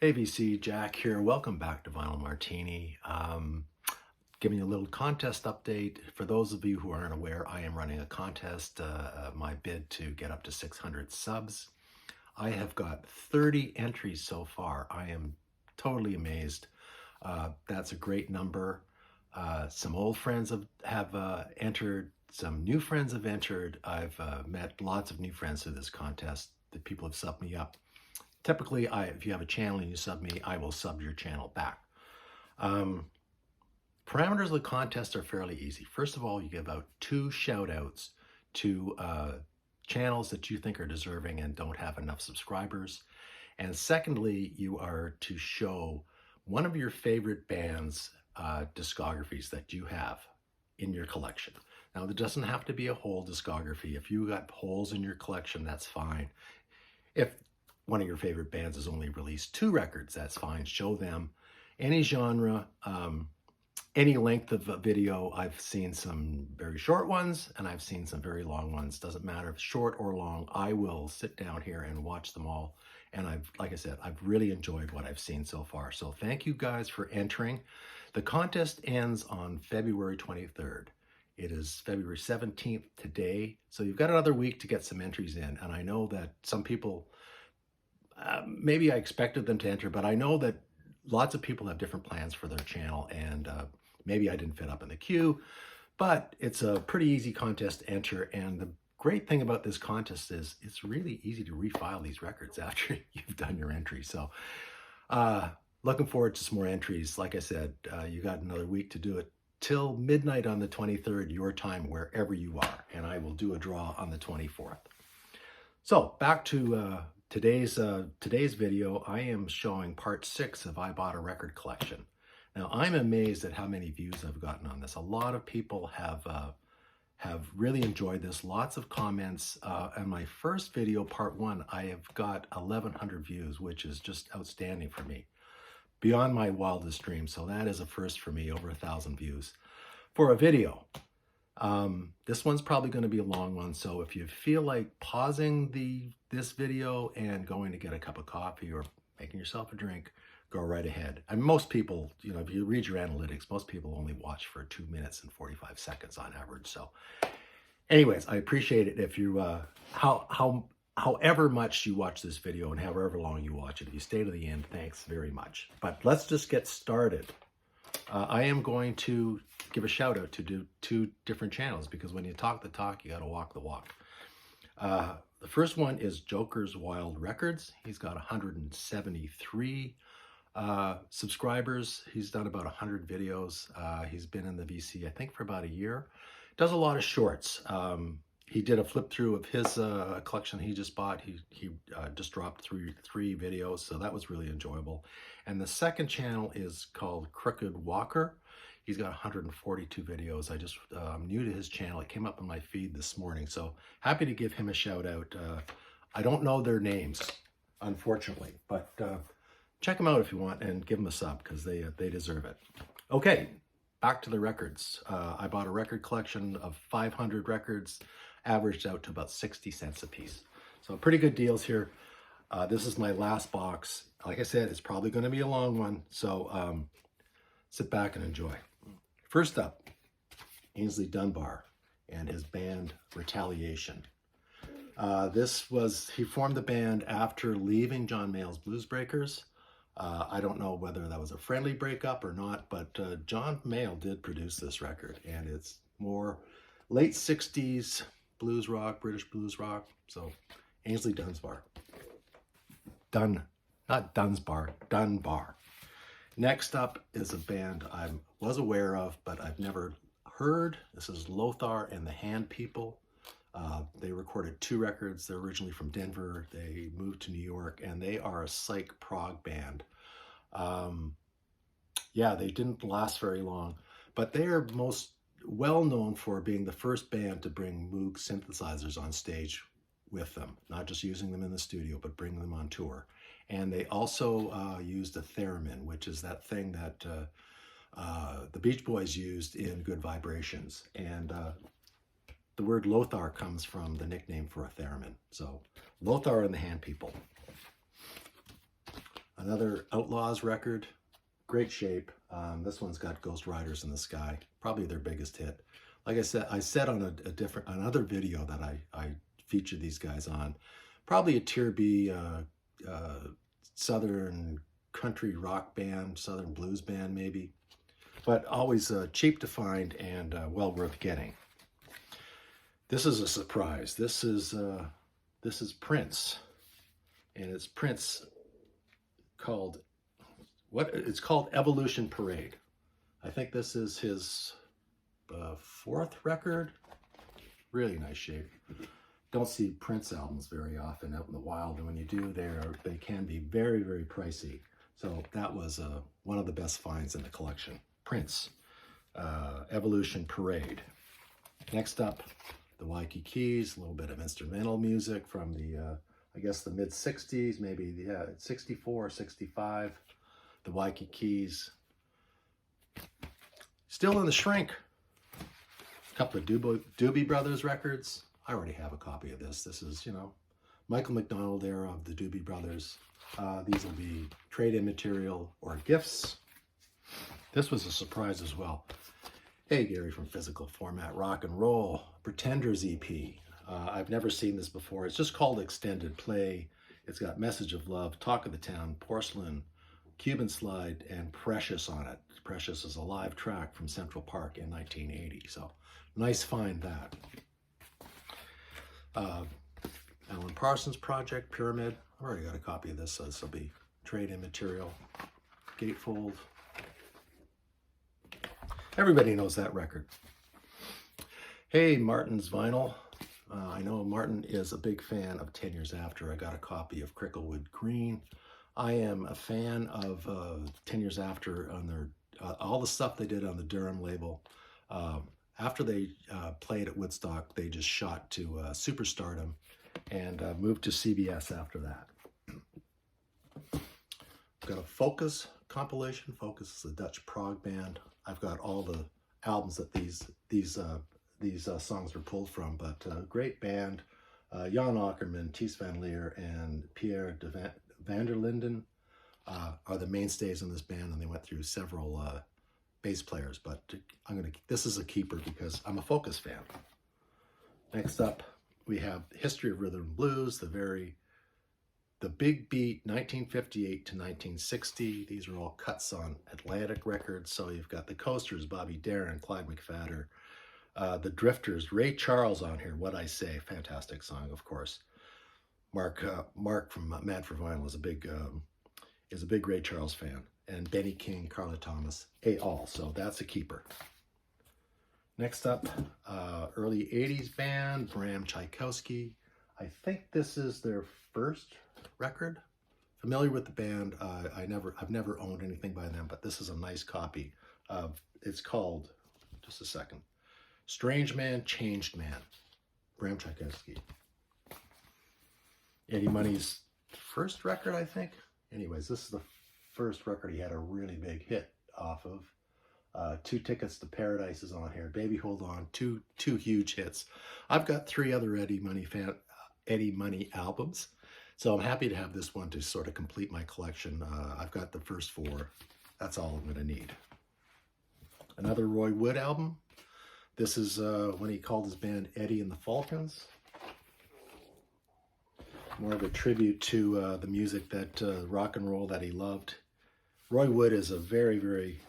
AVC Jack here. Welcome back to Vinyl Martini. Giving you a little contest update. For those of you who aren't aware, I am running a contest, my bid to get up to 600 subs. I have got 30 entries so far. I am totally amazed. That's a great number. Some old friends have entered, some new friends have entered. I've met lots of new friends through this contest. The people have subbed me up. Typically, if you have a channel and you sub me, I will sub your channel back. Parameters of the contest are fairly easy. First of all, you give out 2 shout outs to channels that you think are deserving and don't have enough subscribers. And secondly, you are to show one of your favorite bands' discographies that you have in your collection. Now, there doesn't have to be a whole discography. If you got holes in your collection, that's fine. If one of your favorite bands has only released 2 records, that's fine. Show them any genre, any length of a video. I've seen some very short ones and I've seen some very long ones. Doesn't matter if short or long, I will sit down here and watch them all. And like I said, I've really enjoyed what I've seen so far. So thank you guys for entering. The contest ends on February 23rd. It is February 17th today. So you've got another week to get some entries in. And I know that some people, maybe I expected them to enter, but I know that lots of people have different plans for their channel, and maybe I didn't fit up in the queue, but it's a pretty easy contest to enter. And the great thing about this contest is it's really easy to refile these records after you've done your entry. So looking forward to some more entries. Like I said, you got another week to do it till midnight on the 23rd, your time, wherever you are, and I will do a draw on the 24th. So back to today's video. I am showing part 6 of I Bought a Record collection. Now, I'm amazed at how many views I've gotten on this. A lot of people have really enjoyed this. Lots of comments. And my first video, part 1, I have got 1,100 views, which is just outstanding for me. Beyond my wildest dreams. So that is a first for me, over 1,000 views for a video. This one's probably going to be a long one, so if you feel like pausing this video and going to get a cup of coffee or making yourself a drink, go right ahead. And most people, you know, if you read your analytics, most people only watch for 2 minutes and 45 seconds on average. So anyways, I appreciate it if you, however much you watch this video and however long you watch it, if you stay to the end, thanks very much. But let's just get started. I am going to give a shout out to do 2 different channels, because when you talk the talk, you got to walk the walk. The first one is Joker's Wild Records. He's got 173 subscribers. He's done about 100 videos. He's been in the VC, I think, for about a year. Does a lot of shorts. He did a flip through of his collection he just bought. He just dropped three videos, so that was really enjoyable. And the second channel is called Crooked Walker. He's got 142 videos. I'm new to his channel. It came up in my feed this morning, so happy to give him a shout out. I don't know their names, unfortunately, but check them out if you want and give them a sub, because they deserve it. Okay, back to the records. I bought a record collection of 500 records, averaged out to about 60 cents a piece. So pretty good deals here. This is my last box. Like I said, it's probably going to be a long one, so sit back and enjoy. First up, Aynsley Dunbar and his band Retaliation. He formed the band after leaving John Mayall's Blues Breakers. I don't know whether that was a friendly breakup or not, but John Mayall did produce this record, and it's more late 60s blues rock, British blues rock. So Aynsley Dunbar. Not Dunsbar, Dunbar. Next up is a band I was aware of, but I've never heard. This is Lothar and the Hand People. They recorded 2 records. They're originally from Denver. They moved to New York, and they are a psych prog band. Yeah, they didn't last very long, but they are most well known for being the first band to bring Moog synthesizers on stage with them, not just using them in the studio, but bringing them on tour. And they also used a theremin, which is that thing that the Beach Boys used in Good Vibrations. And the word Lothar comes from the nickname for a theremin. So Lothar and the Hand People. Another Outlaws record, great shape. This one's got Ghost Riders in the Sky, probably their biggest hit. Like I said on another video that I featured these guys on, probably a tier B Southern country rock band, Southern blues band maybe, but always cheap to find and well worth getting. This is a surprise. This is Prince, and it's Prince called it's called Evolution Parade. I think this is his fourth record. Really nice shape. Don't see Prince albums very often out in the wild, and when you do, they can be very, very pricey. So that was one of the best finds in the collection. Prince, Evolution Parade. Next up, the Waikikis, a little bit of instrumental music from the, I guess the mid 60s, maybe, yeah, 64, 65. The Waikikis. Still in the shrink. A couple of Doobie Brothers records. I already have a copy of this. This is, Michael McDonald era of the Doobie Brothers. These will be trade-in material or gifts. This was a surprise as well. Hey, Gary from Physical Format Rock and Roll, Pretenders EP. I've never seen this before. It's just called Extended Play. It's got Message of Love, Talk of the Town, Porcelain, Cuban Slide, and Precious on it. Precious is a live track from Central Park in 1980. So nice find that. Alan Parsons Project, Pyramid. I've already got a copy of this, so this will be trade-in material. Gatefold. Everybody knows that record. Hey, Martin's Vinyl. I know Martin is a big fan of 10 Years After. I got a copy of Cricklewood Green. I am a fan of 10 Years After on their all the stuff they did on the Durham label. After they played at Woodstock, they just shot to superstardom and moved to CBS after that. Got a Focus compilation. Focus is a Dutch prog band. I've got all the albums that these songs were pulled from, but great band. Jan Akkerman, Ties van Leer, and Pierre de van der Linden are the mainstays in this band, and they went through several bass players, but this is a keeper because I'm a Focus fan. Next up, we have History of Rhythm and Blues, the Big Beat, 1958 to 1960. These are all cuts on Atlantic Records. So you've got the Coasters, Bobby Darin, Clyde McPhatter, the Drifters, Ray Charles on here, What I Say, fantastic song, of course. Mark from Mad for Vinyl is a big Ray Charles fan, and Benny King, Carla Thomas, all. So that's a keeper. Next up, early 80s band, Bram Tchaikovsky. I think this is their first record. Familiar with the band. I've never owned anything by them, but this is a nice copy of, it's called, just a second, Strange Man, Changed Man, Bram Tchaikovsky. Eddie Money's first record, I think. Anyways, this is the first record he had a really big hit off of. Two Tickets to Paradise is on here. Baby Hold On, two huge hits. I've got 3 other Eddie Money albums, so I'm happy to have this one to sort of complete my collection. I've got the first 4. That's all I'm going to need. Another Roy Wood album. This is when he called his band Eddie and the Falcons. More of a tribute to the music that rock and roll that he loved. Roy Wood is a very, very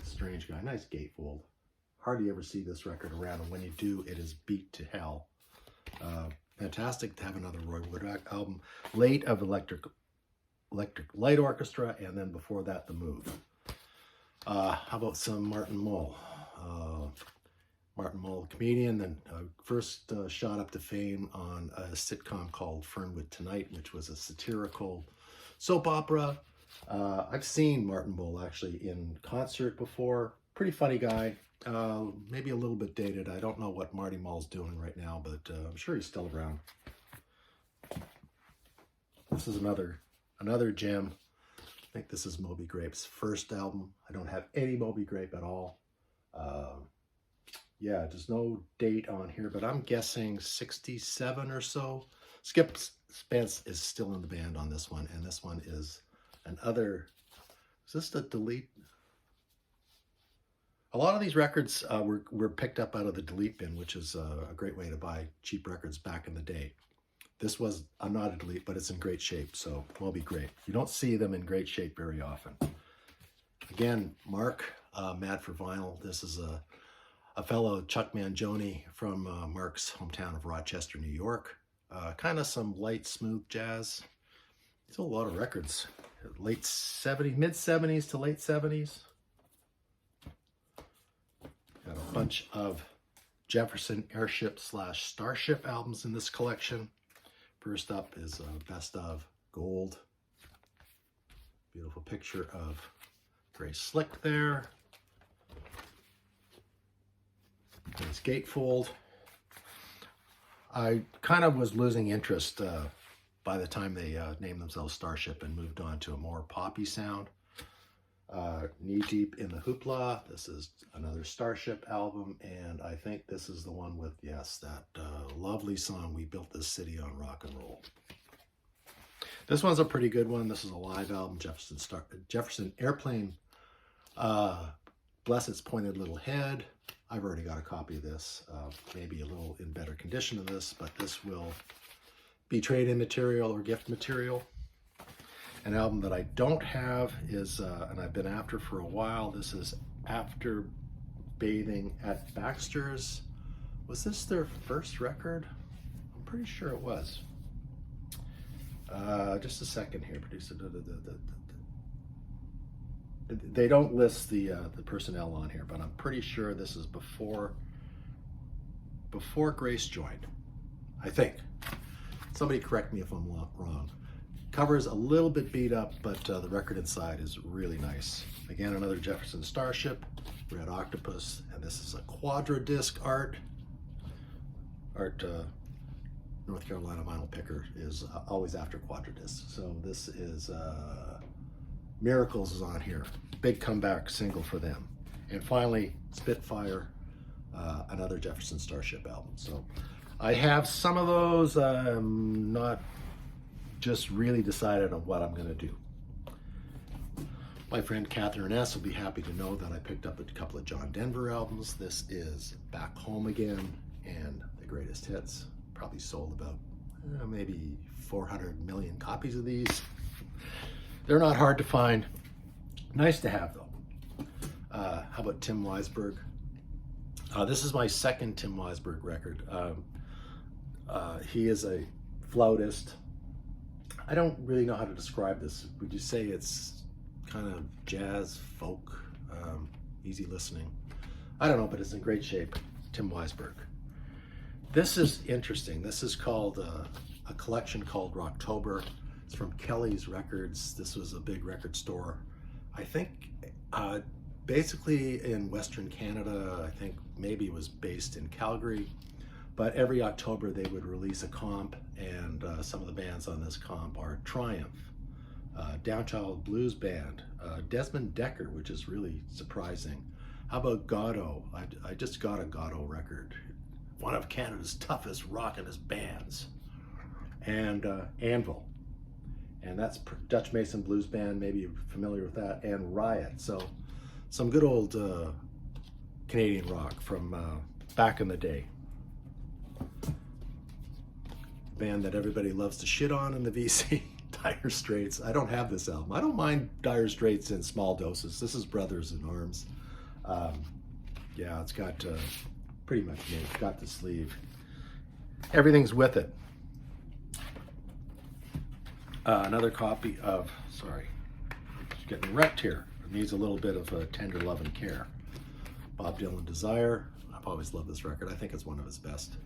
strange guy. Nice gatefold. Hardly ever see this record around, and when you do, it is beat to hell. Fantastic to have another Roy Wood album. Late of Electric Light Orchestra, and then before that, The Move. How about some Martin Mull? Martin Mull, comedian, then first shot up to fame on a sitcom called Fernwood Tonight, which was a satirical soap opera. I've seen Martin Mull actually in concert before. Pretty funny guy. Maybe a little bit dated. I don't know what Marty Mull's doing right now, but I'm sure he's still around. This is another gem. I think this is Moby Grape's first album. I don't have any Moby Grape at all. Yeah, there's no date on here, but I'm guessing 67 or so. Skip Spence is still in the band on this one, and this one is Is this the delete? A lot of these records were picked up out of the delete bin, which is a great way to buy cheap records back in the day. This was not a delete, but it's in great shape, so will be great. You don't see them in great shape very often. Again, Mark, Mad for Vinyl. This is a fellow Chuck Mangione from Mark's hometown of Rochester, New York. Kind of some light, smooth jazz. It's a lot of records. Late 70s, mid 70s to late 70s. Got a bunch of Jefferson Airship / Starship albums in this collection. First up is Best of Gold. Beautiful picture of Grace Slick there. There's Gatefold. I kind of was losing interest by the time they named themselves Starship and moved on to a more poppy sound. Knee Deep in the Hoopla. This is another Starship album, and I think this is the one with, yes, that lovely song, We Built This City on Rock and Roll. This one's a pretty good one. This is a live album, Jefferson Airplane, Bless Its Pointed Little Head. I've already got a copy of this, maybe a little in better condition of this, but this will be trade-in material or gift material. An album that I don't have is, and I've been after for a while, this is After Bathing at Baxter's. Was this their first record? I'm pretty sure it was. Just a second here, producer. They don't list the personnel on here, but I'm pretty sure this is before Grace joined, I think. Somebody correct me if I'm wrong. Cover is a little bit beat up, but the record inside is really nice. Again, another Jefferson Starship, Red Octopus, and this is a quadra disc art. North Carolina vinyl picker is always after quadra disc. So this is Miracles is on here. Big comeback single for them. And finally, Spitfire, another Jefferson Starship album. So I have some of those. Not just really decided on what I'm going to do. My friend Catherine S. will be happy to know that I picked up a couple of John Denver albums. This is Back Home Again and The Greatest Hits. Probably sold about maybe 400 million copies of these. They're not hard to find. Nice to have though. How about Tim Weisberg? This is my second Tim Weisberg record. He is a flautist. I don't really know how to describe this. Would you say it's kind of jazz, folk, easy listening? I don't know, but it's in great shape. Tim Weisberg. This is interesting. This is called a collection called Rocktober. It's from Kelly's Records. This was a big record store. I think basically in Western Canada. I think maybe it was based in Calgary. But every October they would release a comp, and some of the bands on this comp are Triumph, Downchild Blues Band, Desmond Decker, which is really surprising. How about Gatto? I just got a Gatto record, one of Canada's toughest rockin'est bands, and Anvil, and that's Dutch Mason Blues Band, maybe you're familiar with that, and Riot. So some good old Canadian rock from back in the day. Band that everybody loves to shit on in the VC, Dire Straits. I don't have this album. I don't mind Dire Straits in small doses. This is Brothers in Arms. Yeah, it's got pretty much me. It's got the sleeve. Everything's with it. Another copy of, sorry, it's getting wrecked here. It needs a little bit of tender love and care. Bob Dylan, Desire. I've always loved this record. I think it's one of his best.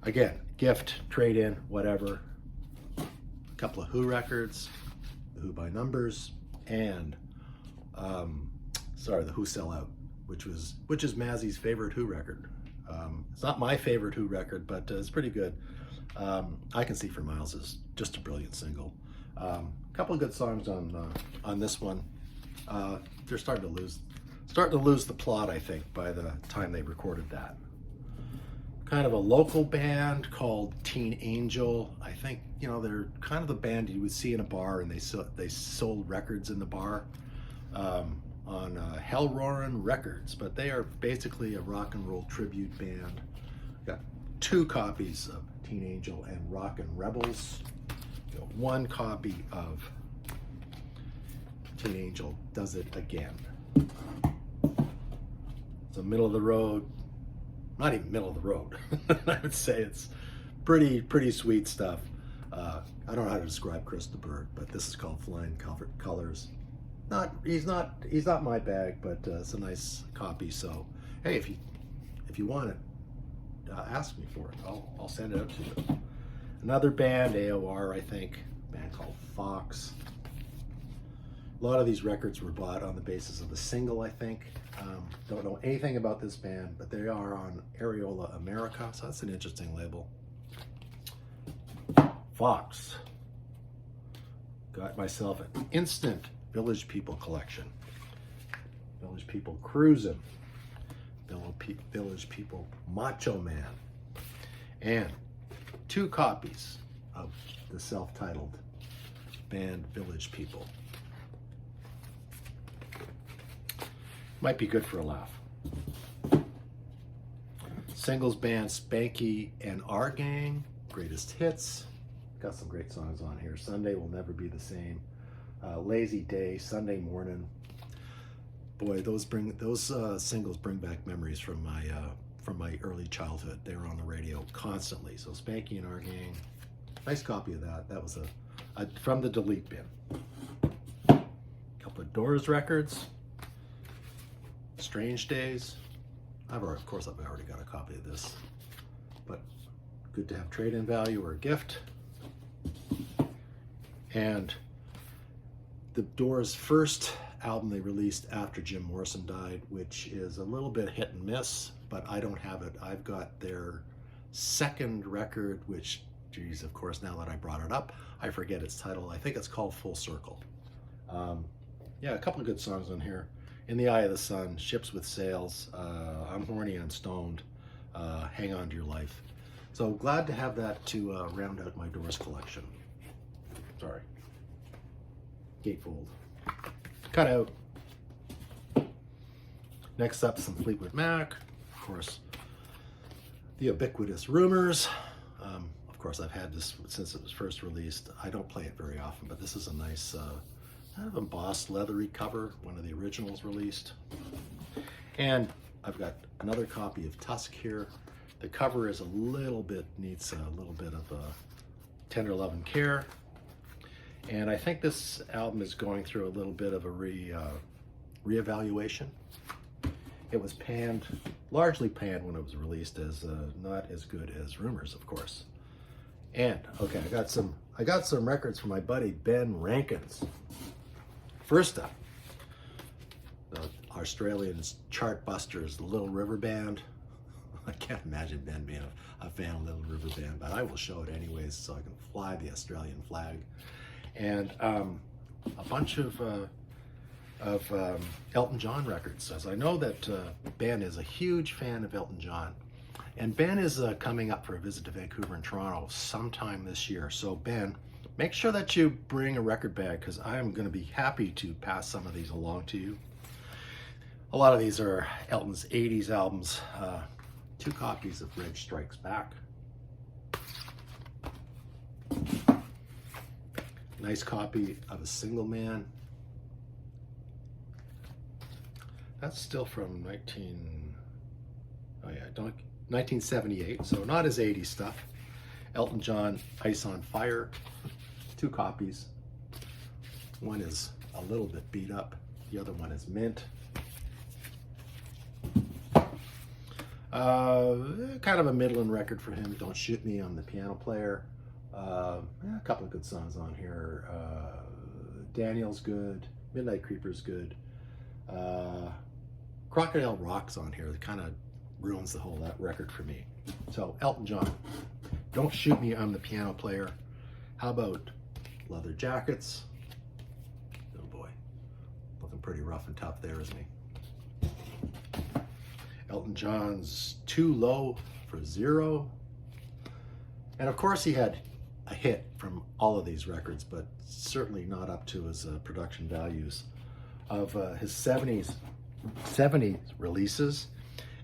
Again, gift, trade-in, whatever. A couple of Who records, the Who by Numbers, and the Who Sell Out, which is Mazzy's favorite Who record. It's not my favorite Who record, but it's pretty good. I Can See for Miles is just a brilliant single. A couple of good songs on this one. They're starting to lose the plot, I think, by the time they recorded that. kind of a local band called Teen Angel. I think, you know, they're kind of the band you would see in a bar, and they sold records in the bar on Hell Roarin' Records, but they are basically a rock and roll tribute band. Got 2 copies of Teen Angel and Rockin' Rebels. Got 1 copy of Teen Angel Does It Again. It's a middle of the road, not even middle of the road. I would say it's pretty sweet stuff. I don't know how to describe Chris de Burgh, but this is called Flying Colors. He's not my bag, but it's a nice copy. So hey, if you want it, ask me for it. I'll send it out to you. Another band, AOR, I think, a band called Fox. A lot of these records were bought on the basis of a single, I think. Don't know anything about this band, but they are on Areola America, so that's an interesting label. Fox. Got myself an instant Village People collection. Village People Cruisin'. Village People Macho Man. And 2 copies of the self-titled band Village People. Might be good for a laugh. Singles band Spanky and Our Gang, greatest hits. Got some great songs on here. Sunday Will Never Be the Same. Lazy Day, Sunday Morning. Boy, those singles bring back memories from my early childhood. They were on the radio constantly. So Spanky and Our Gang, nice copy of that. That was a from the delete bin. Couple of Doors records. Strange Days. Of course, I've already got a copy of this, but good to have trade-in value or a gift. And the Doors' first album they released after Jim Morrison died, which is a little bit hit and miss, but I don't have it. I've got their second record, which, geez, of course, now that I brought it up, I forget its title. I think it's called Full Circle. Yeah, a couple of good songs on here. In the Eye of the Sun, Ships with Sails, I'm Horny and Stoned, Hang On to Your Life. So glad to have that to round out my Doors collection. Sorry. Gatefold. Cut out. Next up, some Fleetwood Mac. Of course, the ubiquitous Rumors. Of course, I've had this since it was first released. I don't play it very often, but this is a nice kind of embossed leathery cover, one of the originals released. And I've got another copy of Tusk here. The cover is needs a little bit of tender love and care. And I think this album is going through a little bit of a reevaluation. It was largely panned when it was released as not as good as Rumors, of course. And okay, I got some records from my buddy Ben Rankins. First up, the Australian Chartbusters, the Little River Band. I can't imagine Ben being a fan of Little River Band, but I will show it anyways so I can fly the Australian flag. And a bunch of Elton John records, as I know that Ben is a huge fan of Elton John. And Ben is coming up for a visit to Vancouver and Toronto sometime this year. So Ben, make sure that you bring a record bag, because I am going to be happy to pass some of these along to you. A lot of these are Elton's 80s albums. 2 copies of Reg Strikes Back. Nice copy of A Single Man. That's still from 1978, so not his 80s stuff. Elton John, Ice on Fire. 2 copies. One is a little bit beat up. The other one is mint. Kind of a middling record for him. Don't Shoot Me, I'm the Piano Player. A couple of good songs on here. Daniel's good. Midnight Creeper's good. Crocodile Rock's on here. That kind of ruins the whole that record for me. So Elton John, Don't Shoot Me, I'm the Piano Player. How about Leather Jackets? Oh boy, looking pretty rough and tough there, isn't he? Elton John's Too Low for Zero. And of course he had a hit from all of these records, but certainly not up to his production values of his 70s releases.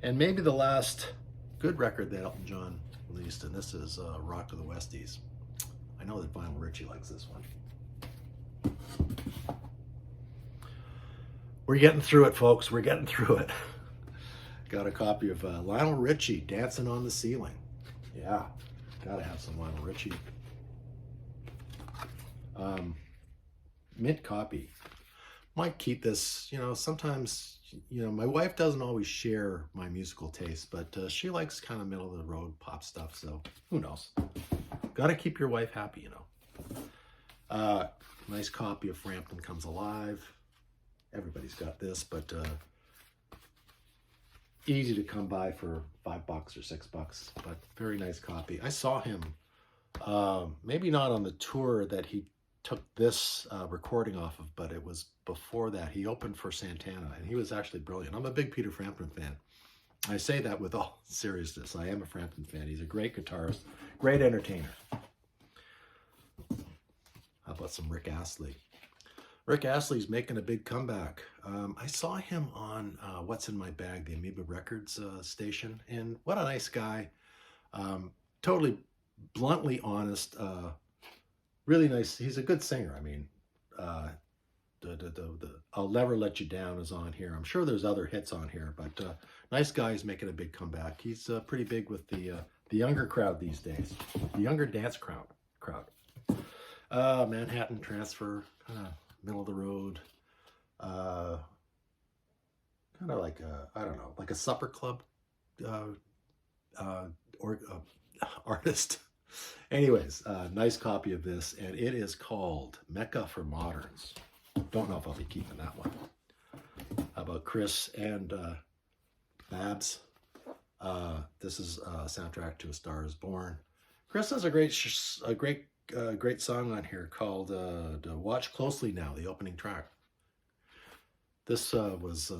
And maybe the last good record that Elton John released, and this is Rock to the Westies. I know that Vinyl Richie likes this one. We're getting through it, folks. We're getting through it. Got a copy of Lionel Richie, Dancing on the Ceiling. Yeah, gotta have some Lionel Richie. Mint copy. Might keep this, you know, sometimes, you know, my wife doesn't always share my musical taste, but she likes kind of middle of the road pop stuff, so who knows? Gotta keep your wife happy, you know. Nice copy of Frampton Comes Alive. Everybody's got this, but easy to come by for $5 or $6, but very nice copy. I saw him, maybe not on the tour that he took this recording off of, but it was before that. He opened for Santana, and he was actually brilliant. I'm a big Peter Frampton fan. I say that with all seriousness. I am a Frampton fan. He's a great guitarist, great entertainer. How about some Rick Astley? Rick Astley's making a big comeback. I saw him on What's in My Bag, the Amoeba Records station, and what a nice guy. Totally bluntly honest, really nice. He's a good singer. I mean, the I'll Never Let You Down is on here. I'm sure there's other hits on here, but nice guy. He's making a big comeback. He's pretty big with the younger crowd these days, the younger dance crowd. Manhattan Transfer, kind of middle of the road, kind of like I don't know, like a supper club artist. Anyways, nice copy of this, and it is called Mecca for Moderns. Don't know if I'll be keeping that one. How about Chris and Babs? This is a soundtrack to A Star Is Born. Chris has a great song on here called Watch Closely Now, the opening track. This was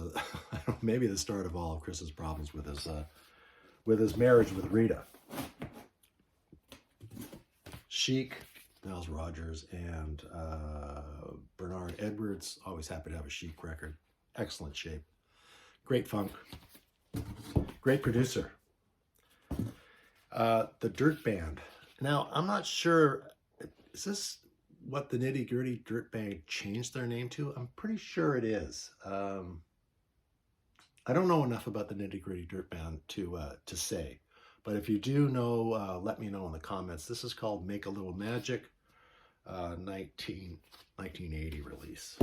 maybe the start of all of Chris's problems with his marriage with Rita. Chic, Miles Rogers, and Bernard Edwards. Always happy to have a Chic record. Excellent shape. Great funk. Great producer. The Dirt Band. Now, I'm not sure, is this what the Nitty Gritty Dirt Band changed their name to? I'm pretty sure it is. I don't know enough about the Nitty Gritty Dirt Band to say. But if you do know, let me know in the comments. This is called Make a Little Magic, 1980 release.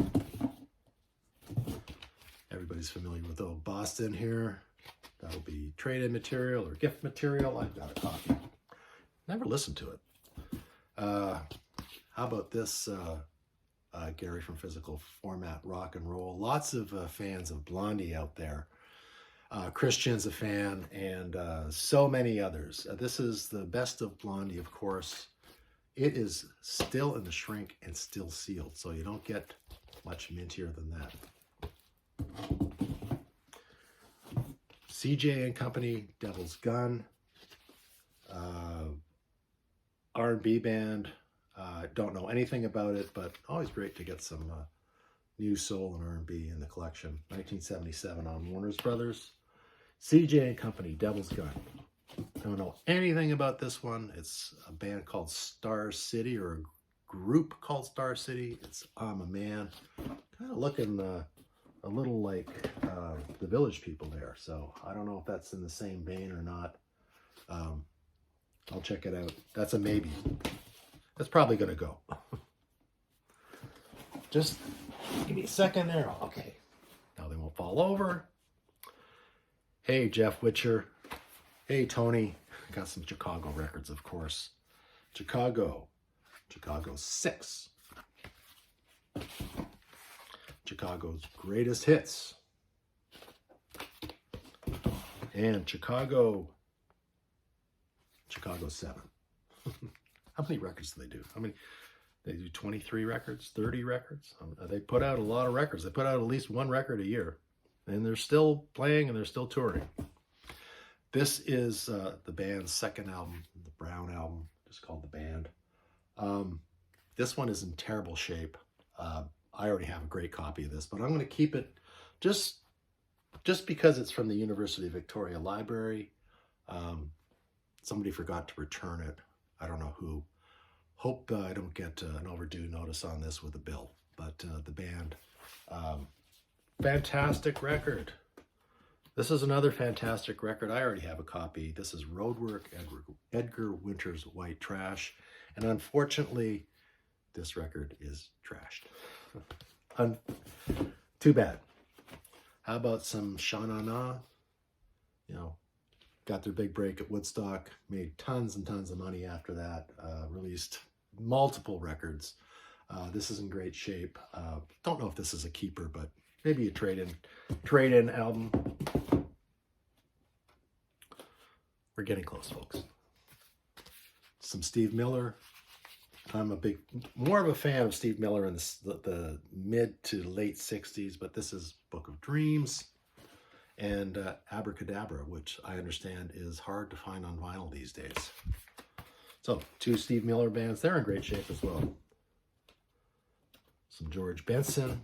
Everybody's familiar with Old Boston here. That'll be trade-in material or gift material. I've got a copy. Never listened to it. How about this, Gary from Physical Format Rock and Roll? Lots of fans of Blondie out there. Christian's a fan, and so many others. This is the best of Blondie, of course. It is still in the shrink and still sealed, so you don't get much mintier than that. CJ and Company, Devil's Gun, R&B band. Don't know anything about it, but always great to get some new soul and R&B in the collection. 1977 on Warner's Brothers. CJ and Company, Devil's Gun. Don't know anything about this one. It's a band called Star City, or a group called Star City. It's I'm a Man. Kind of looking a little like the Village People there. So I don't know if that's in the same vein or not. I'll check it out. That's a maybe. That's probably going to go. Just give me a second there. Okay. Now they won't fall over. Hey, Jeff Witcher. Hey, Tony. Got some Chicago records, of course. Chicago 6. Chicago's greatest hits. And Chicago 7. How many records do they do? How many? They do 23 records, 30 records. They put out a lot of records. They put out at least one record a year. And they're still playing and they're still touring. This is the band's second album, the Brown album, just called The Band. This one is in terrible shape. I already have a great copy of this, but I'm going to keep it just because it's from the University of Victoria Library. Somebody forgot to return it. I don't know who. Hope I don't get an overdue notice on this with a bill. But The Band, fantastic record. This is another fantastic record. I already have a copy. This is Roadwork, Edgar Winter's White Trash. And unfortunately, this record is trashed. Too bad. How about some Sha Na Na? You know, got their big break at Woodstock, made tons and tons of money after that, released multiple records. This is in great shape. Don't know if this is a keeper, but maybe a trade-in album. We're getting close, folks. Some Steve Miller. I'm more of a fan of Steve Miller in the mid to late 60s, but this is Book of Dreams and Abracadabra, which I understand is hard to find on vinyl these days. So, two Steve Miller bands. They're in great shape as well. Some George Benson.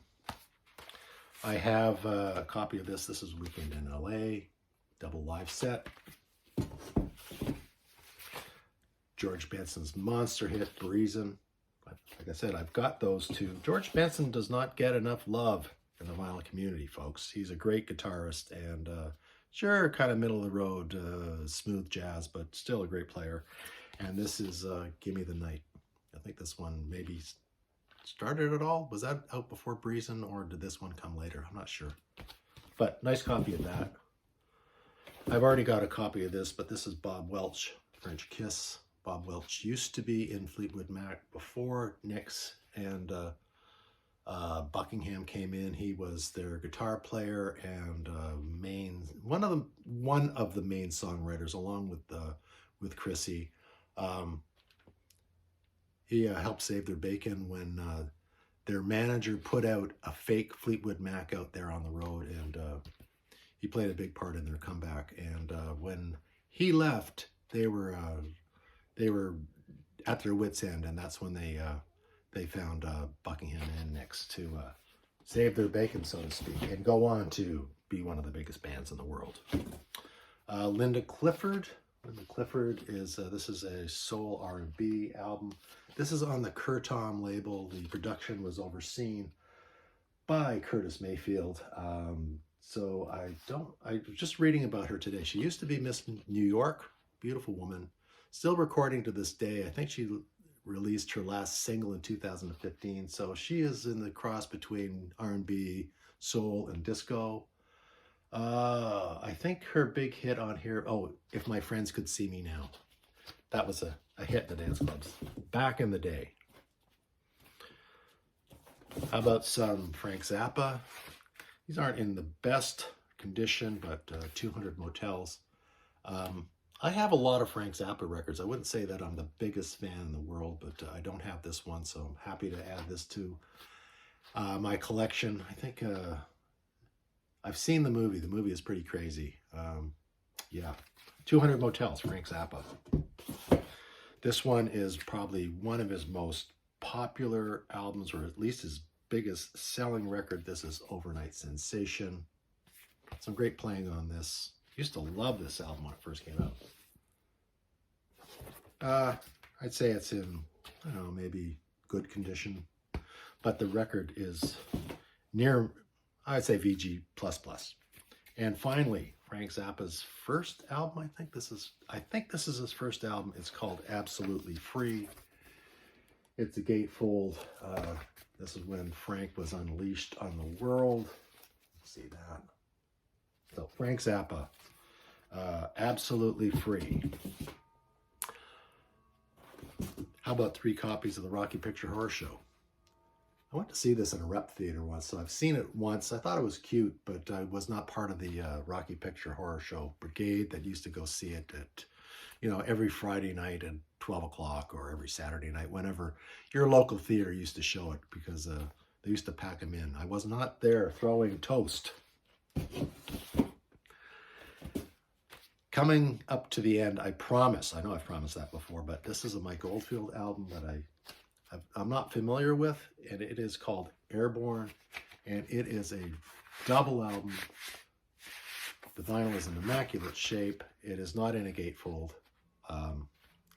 I have a copy of this. This is Weekend in LA, double live set. George Benson's monster hit, Reason. Like I said, I've got those two. George Benson does not get enough love in the vinyl community, folks. He's a great guitarist and sure, kind of middle of the road, smooth jazz, but still a great player. And this is Gimme the Night. I think this one maybe started it all. Was that out before Reason or did this one come later? I'm not sure. But nice copy of that. I've already got a copy of this, but this is Bob Welch, French Kiss. Bob Welch used to be in Fleetwood Mac before Nicks and Buckingham came in. He was their guitar player and one of the main songwriters, along with Chrissy. He helped save their bacon when their manager put out a fake Fleetwood Mac out there on the road, and he played a big part in their comeback. And when he left, they were at their wits' end, and that's when they found Buckingham and Nicks to save their bacon, so to speak, and go on to be one of the biggest bands in the world. Linda Clifford. Linda Clifford is this is a soul R&B album. This is on the Curtom label. The production was overseen by Curtis Mayfield. So I was just reading about her today. She used to be Miss New York, beautiful woman. Still recording to this day. I think she released her last single in 2015. So she is in the cross between R&B, soul, and disco. I think her big hit on here, If My Friends Could See Me Now. That was a hit in the dance clubs back in the day. How about some Frank Zappa? These aren't in the best condition, but 200 Motels. I have a lot of Frank Zappa records. I wouldn't say that I'm the biggest fan in the world, but I don't have this one, so I'm happy to add this to my collection. I think I've seen the movie. The movie is pretty crazy. Yeah, 200 Motels, Frank Zappa. This one is probably one of his most popular albums, or at least his biggest selling record. This is Overnight Sensation. Some great playing on this. Used to love this album when it first came out. I'd say it's in, I don't know, maybe good condition, but the record is near, I'd say VG++. And finally, Frank Zappa's first album. I think this is his first album. It's called Absolutely Free. It's a gatefold. This is when Frank was unleashed on the world. See that? So Frank Zappa, Absolutely Free. How about 3 copies of the Rocky Picture Horror Show? I went to see this in a rep theater once, so I've seen it once. I thought it was cute, but I was not part of the Rocky Picture Horror Show brigade that used to go see it at, every Friday night at 12 o'clock or every Saturday night, whenever your local theater used to show it, because they used to pack them in. I was not there throwing toast. Coming up to the end, I promise, I know I've promised that before, but this is a Mike Oldfield album that I'm not familiar with, and it is called Airborne, and it is a double album. The vinyl is in immaculate shape. It is not in a gatefold.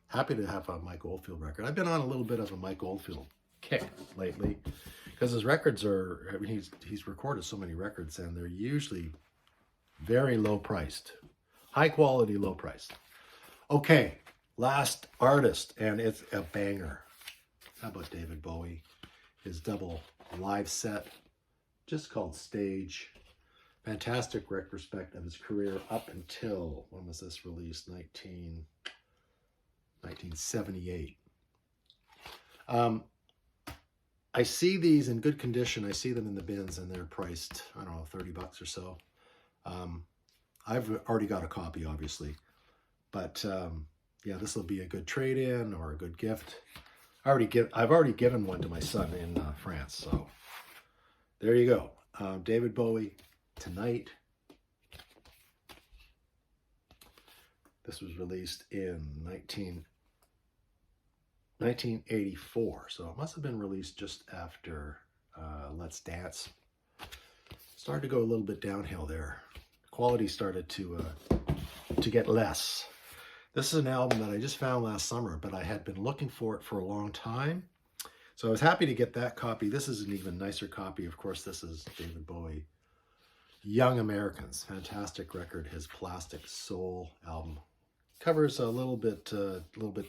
Happy to have a Mike Oldfield record. I've been on a little bit of a Mike Oldfield kick lately because his records are, I mean, he's recorded so many records and they're usually very low priced, high quality, low priced. Okay, last artist, and it's a banger. How about David Bowie? His double live set, just called Stage. Fantastic retrospect of his career up until, when was this released? 1978. I see these in good condition. I see them in the bins and they're priced, I don't know, $30 or so. I've already got a copy, obviously, but yeah, this will be a good trade-in or a good gift. I've already given one to my son in France, so there you go. David Bowie, Tonight. This was released in 1984, so it must have been released just after Let's Dance. Started to go a little bit downhill there. Quality started to get less. This is an album that I just found last summer, but I had been looking for it for a long time. So I was happy to get that copy. This is an even nicer copy. Of course, this is David Bowie, Young Americans. Fantastic record. His Plastic Soul album. Cover's a little bit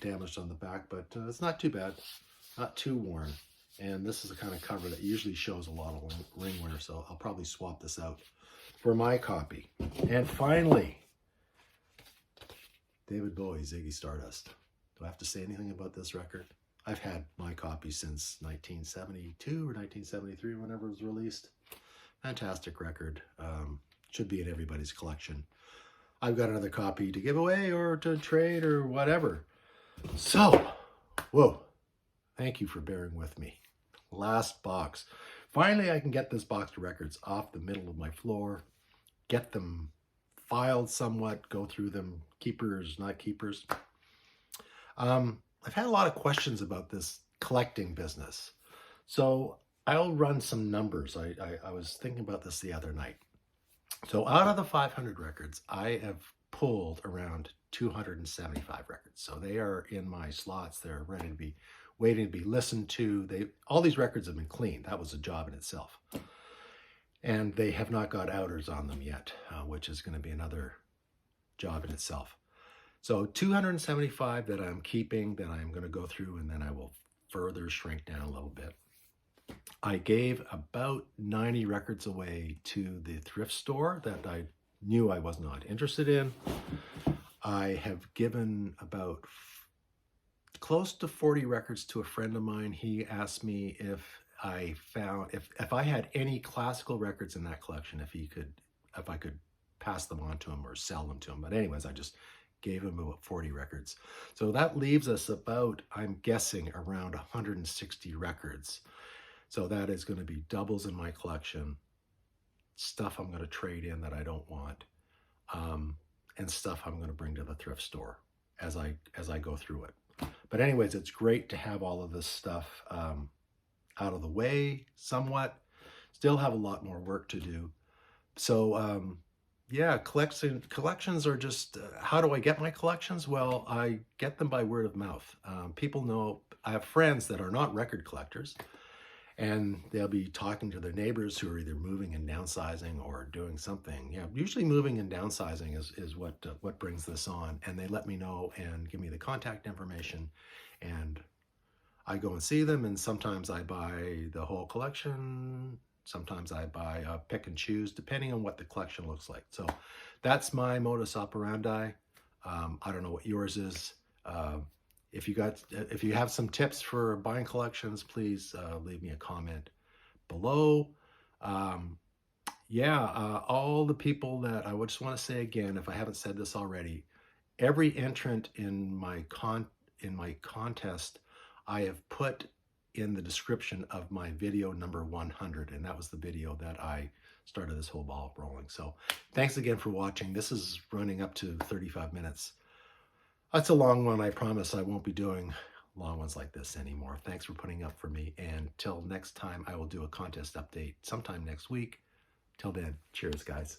damaged on the back, but it's not too bad. Not too worn. And this is the kind of cover that usually shows a lot of ring wear, so I'll probably swap this out for my copy. And finally, David Bowie, Ziggy Stardust. Do I have to say anything about this record? I've had my copy since 1972 or 1973, whenever it was released. Fantastic record. Should be in everybody's collection. I've got another copy to give away or to trade or whatever. So, whoa, thank you for bearing with me. Last box. Finally, I can get this box of records off the middle of my floor, get them filed somewhat, go through them, keepers, not keepers. I've had a lot of questions about this collecting business. So I'll run some numbers. I was thinking about this the other night. So out of the 500 records, I have pulled around 275 records. So they are in my slots. They're ready to be, waiting to be listened to. All these records have been cleaned. That was a job in itself. And they have not got outers on them yet, which is going to be another job in itself. So 275 that I'm keeping, that I'm going to go through, and then I will further shrink down a little bit. I gave about 90 records away to the thrift store that I knew I was not interested in. I have given about close to 40 records to a friend of mine. He asked me if I had any classical records in that collection, if I could pass them on to him or sell them to him. But anyways, I just gave him about 40 records. So that leaves us about, I'm guessing, around 160 records. So that is going to be doubles in my collection, stuff I'm going to trade in that I don't want, and stuff I'm going to bring to the thrift store as I go through it. But anyways, it's great to have all of this stuff out of the way somewhat. Still have a lot more work to do. So yeah, collections are just, how do I get my collections? Well, I get them by word of mouth. People know, I have friends that are not record collectors, and they'll be talking to their neighbors who are either moving and downsizing or doing something. Yeah, usually moving and downsizing is what brings this on. And they let me know and give me the contact information, and I go and see them. And sometimes I buy the whole collection. Sometimes I buy pick and choose, depending on what the collection looks like. So that's my modus operandi. I don't know what yours is. If you have some tips for buying collections, please leave me a comment below. All the people that I would just want to say again, if I haven't said this already, every entrant in my contest, I have put in the description of my video number 100, and that was the video that I started this whole ball rolling. So thanks again for watching. This is running up to 35 minutes. That's a long one. I promise I won't be doing long ones like this anymore. Thanks for putting up for me. And till next time, I will do a contest update sometime next week. Till then, cheers, guys.